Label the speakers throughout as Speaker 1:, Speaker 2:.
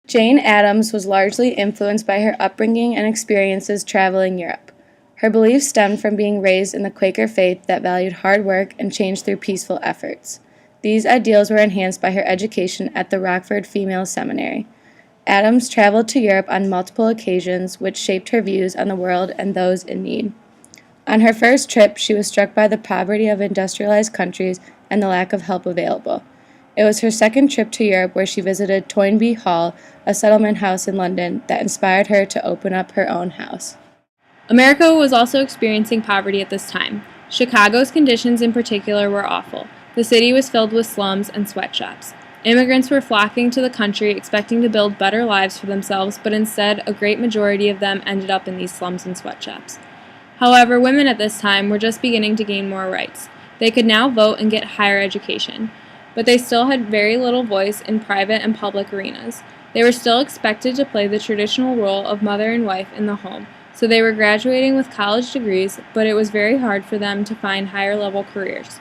Speaker 1: Jane Addams was largely influenced by her upbringing and experiences traveling Europe. Her beliefs stemmed from being raised in the Quaker faith that valued hard work and change through peaceful efforts. These ideals were enhanced by her education at the Rockford Female Seminary. Addams traveled to Europe on multiple occasions, which shaped her views on the world and those in need. On her first trip, she was struck by the poverty of industrialized countries and the lack of help available. It was her second trip to Europe where she visited Toynbee Hall, a settlement house in London, that inspired her to open up her own house.
Speaker 2: America was also experiencing poverty at this time. Chicago's conditions in particular were awful. The city was filled with slums and sweatshops. Immigrants were flocking to the country expecting to build better lives for themselves, but instead a great majority of them ended up in these slums and sweatshops. However, women at this time were just beginning to gain more rights. They could now vote and get higher education, but they still had very little voice in private and public arenas. They were still expected to play the traditional role of mother and wife in the home, so they were graduating with college degrees, but it was very hard for them to find higher-level careers.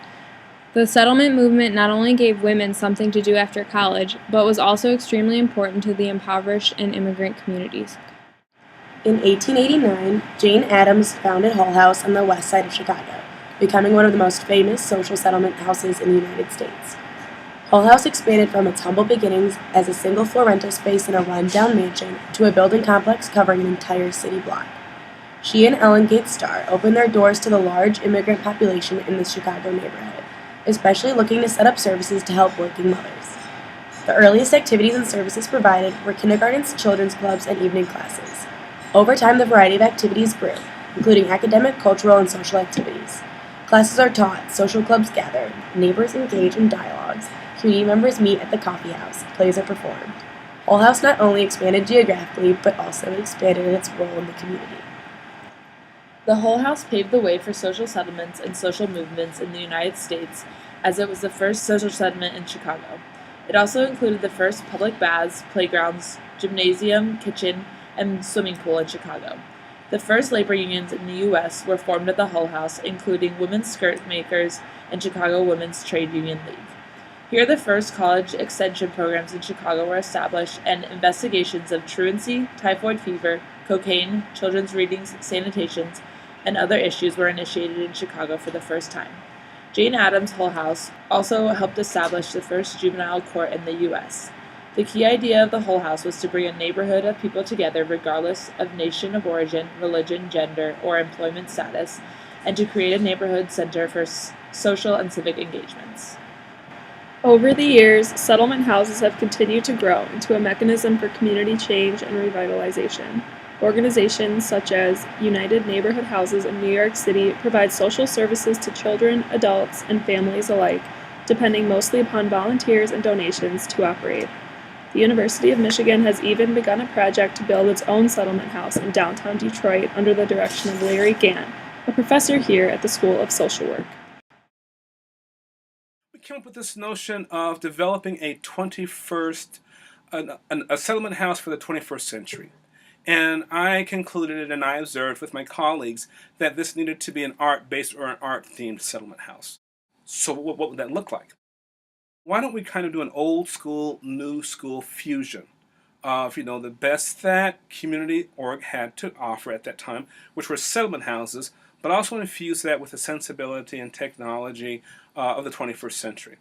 Speaker 2: The settlement movement not only gave women something to do after college, but was also extremely important to the impoverished and immigrant communities.
Speaker 3: In 1889, Jane Addams founded Hull House on the west side of Chicago, becoming one of the most famous social settlement houses in the United States. Hull House expanded from its humble beginnings as a single-floor rental space in a run-down mansion to a building complex covering an entire city block. She and Ellen Gates Starr opened their doors to the large immigrant population in the Chicago neighborhood, especially looking to set up services to help working mothers. The earliest activities and services provided were kindergartens, children's clubs, and evening classes. Over time, the variety of activities grew, including academic, cultural, and social activities. Classes are taught, social clubs gather, neighbors engage in dialogues, community members meet at the coffee house, plays are performed. Hull House not only expanded geographically, but also expanded in its role in the community.
Speaker 4: The Hull House paved the way for social settlements and social movements in the United States, as it was the first social settlement in Chicago. It also included the first public baths, playgrounds, gymnasium, kitchen, and swimming pool in Chicago. The first labor unions in the U.S. were formed at the Hull House, including Women's Skirt Makers and Chicago Women's Trade Union League. Here, the first college extension programs in Chicago were established, and investigations of truancy, typhoid fever, cocaine, children's readings, sanitations, and other issues were initiated in Chicago for the first time. Jane Addams' Hull House also helped establish the first juvenile court in the U.S. The key idea of the Hull House was to bring a neighborhood of people together regardless of nation of origin, religion, gender, or employment status, and to create a neighborhood center for social and civic engagements.
Speaker 2: Over the years, settlement houses have continued to grow into a mechanism for community change and revitalization. Organizations such as United Neighborhood Houses in New York City provide social services to children, adults, and families alike, depending mostly upon volunteers and donations to operate. The University of Michigan has even begun a project to build its own settlement house in downtown Detroit under the direction of Larry Gant, a professor here at the School of Social Work.
Speaker 5: We came up with this notion of developing a settlement house for the 21st century. And I concluded and I observed with my colleagues that this needed to be an art-based or an art-themed settlement house. So what would that look like? Why don't we kind of do an old school, new school fusion of, the best that community org had to offer at that time, which were settlement houses, but also infuse that with the sensibility and technology of the 21st century.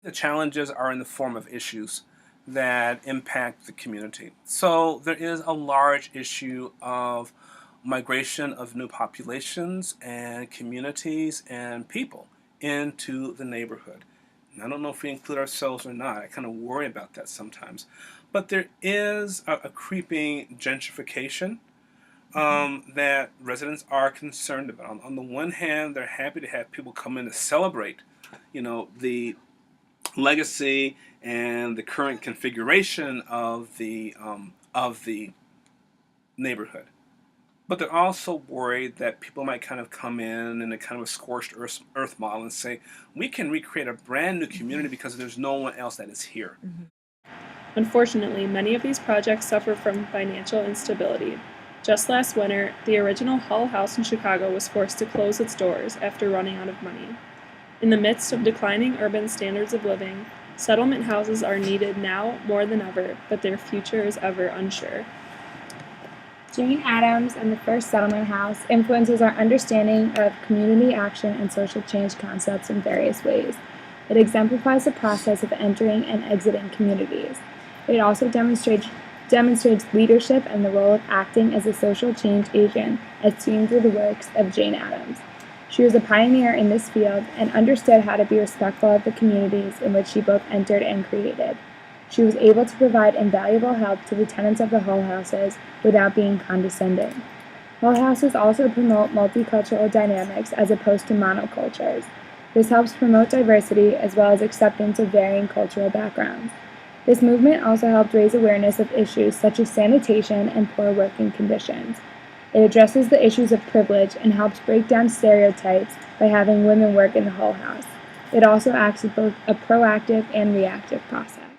Speaker 5: The challenges are in the form of issues that impact the community. So there is a large issue of migration of new populations and communities and people into the neighborhood. And I don't know if we include ourselves or not. I kind of worry about that sometimes. But there is a creeping gentrification that residents are concerned about. On the one hand, they're happy to have people come in to celebrate, the legacy and the current configuration of the neighborhood. But they're also worried that people might kind of come in a kind of a scorched earth model and say, we can recreate a brand new community because there's no one else that is here.
Speaker 2: Unfortunately, many of these projects suffer from financial instability. Just last winter, the original Hull House in Chicago was forced to close its doors after running out of money. In the midst of declining urban standards of living, Settlement houses are needed now more than ever, but their future is ever unsure.
Speaker 1: Jane Addams and the first settlement house influences our understanding of community action and social change concepts in various ways. It exemplifies the process of entering and exiting communities. It also demonstrates leadership and the role of acting as a social change agent as seen through the works of Jane Addams. She was a pioneer in this field and understood how to be respectful of the communities in which she both entered and created. She was able to provide invaluable help to the tenants of the Hull Houses without being condescending. Hull Houses also promote multicultural dynamics as opposed to monocultures. This helps promote diversity as well as acceptance of varying cultural backgrounds. This movement also helped raise awareness of issues such as sanitation and poor working conditions. It addresses the issues of privilege and helps break down stereotypes by having women work in the Hull House. It also acts as both a proactive and reactive process.